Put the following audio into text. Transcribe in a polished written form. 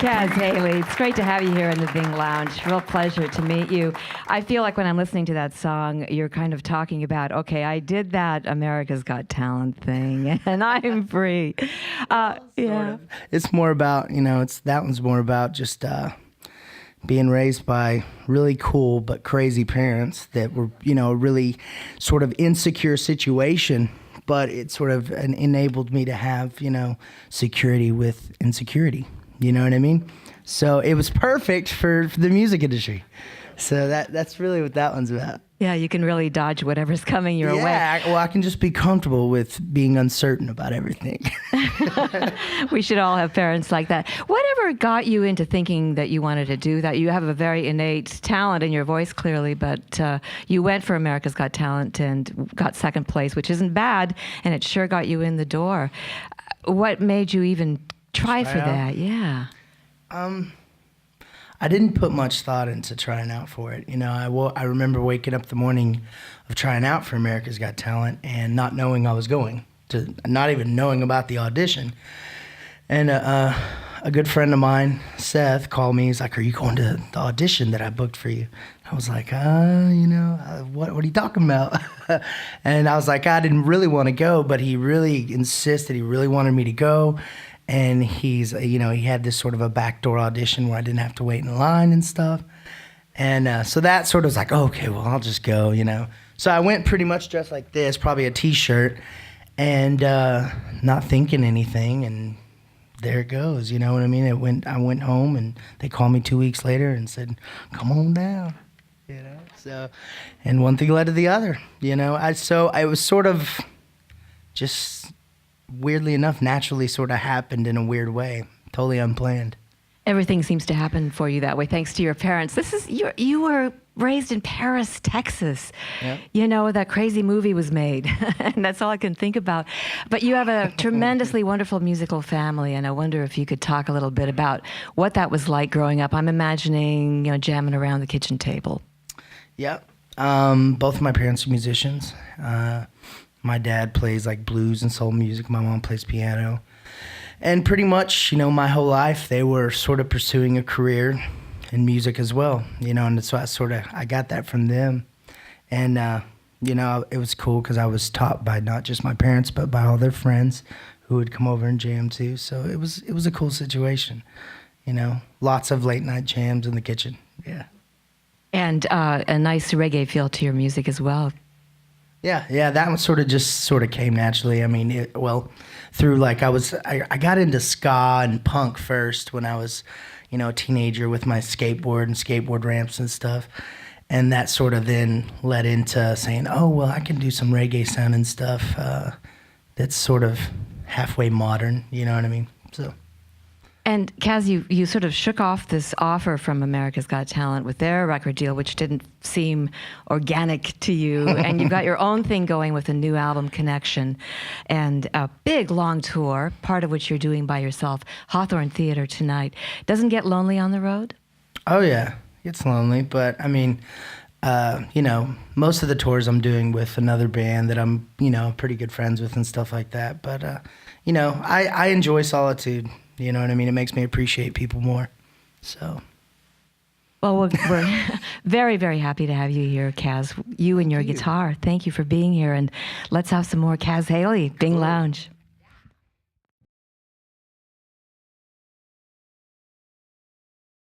Kaz Haley, it's great to have you here in the Bing Lounge. Real pleasure to meet you. I feel like when I'm listening to that song, you're kind of talking about, okay, I did that America's Got Talent thing, and I'm free. Yeah. Sort of. It's more about, that one's more about just being raised by really cool but crazy parents that were, a really sort of insecure situation, but it sort of enabled me to have, security with insecurity. You know what I mean? So it was perfect for the music industry. So that's really what that one's about. Yeah, you can really dodge whatever's coming your way. Yeah, well, I can just be comfortable with being uncertain about everything. We should all have parents like that. Whatever got you into thinking that you wanted to do that? You have a very innate talent in your voice, clearly, but you went for America's Got Talent and got second place, which isn't bad, and it sure got you in the door. What made you even try for that? Yeah. I didn't put much thought into trying out for it. I remember waking up the morning of trying out for America's Got Talent and not knowing I was going, to not even knowing about the audition. And a good friend of mine, Seth, called me. He's like, "Are you going to the audition that I booked for you?" I was like, what are you talking about? And I was like, I didn't really want to go, but he really insisted. He really wanted me to go. And he had this sort of a backdoor audition where I didn't have to wait in line and stuff. And so that sort of was like, oh, okay, well, I'll just go, So I went pretty much dressed like this, probably a T-shirt, and not thinking anything. And there it goes, you know what I mean? I went home, and they called me 2 weeks later and said, come on down, So, and one thing led to the other, So I was sort of just, weirdly enough, naturally sort of happened in a weird way, totally unplanned. Everything seems to happen for you that way, thanks to your parents. You were raised in Paris, Texas. Yep. That crazy movie was made, and that's all I can think about. But you have a tremendously wonderful musical family, and I wonder if you could talk a little bit about what that was like growing up. I'm imagining, jamming around the kitchen table. Yep. Both of my parents are musicians. My dad plays like blues and soul music. My mom plays piano. And pretty much, my whole life they were sort of pursuing a career in music as well, and so I got that from them. And, it was cool because I was taught by not just my parents, but by all their friends who would come over and jam too. So it was a cool situation, lots of late night jams in the kitchen. Yeah. And a nice reggae feel to your music as well. Yeah, that one sort of came naturally. I mean, through like I got into ska and punk first when I was, a teenager with my skateboard and skateboard ramps and stuff. And that sort of then led into saying, oh, well, I can do some reggae sounding stuff that's sort of halfway modern, you know what I mean? So. And Kaz, you sort of shook off this offer from America's Got Talent with their record deal, which didn't seem organic to you. And you've got your own thing going with a new album, Connection, and a big, long tour, part of which you're doing by yourself, Hawthorne Theater tonight. Doesn't get lonely on the road? Oh, yeah. It's lonely. But, I mean, most of the tours I'm doing with another band that I'm, pretty good friends with and stuff like that. But, I enjoy solitude. You know what I mean? It makes me appreciate people more. So. Well, we're very, very happy to have you here, Kaz. You and your guitar. Thank you for being here. And let's have some more Kaz Haley, Bing Lounge.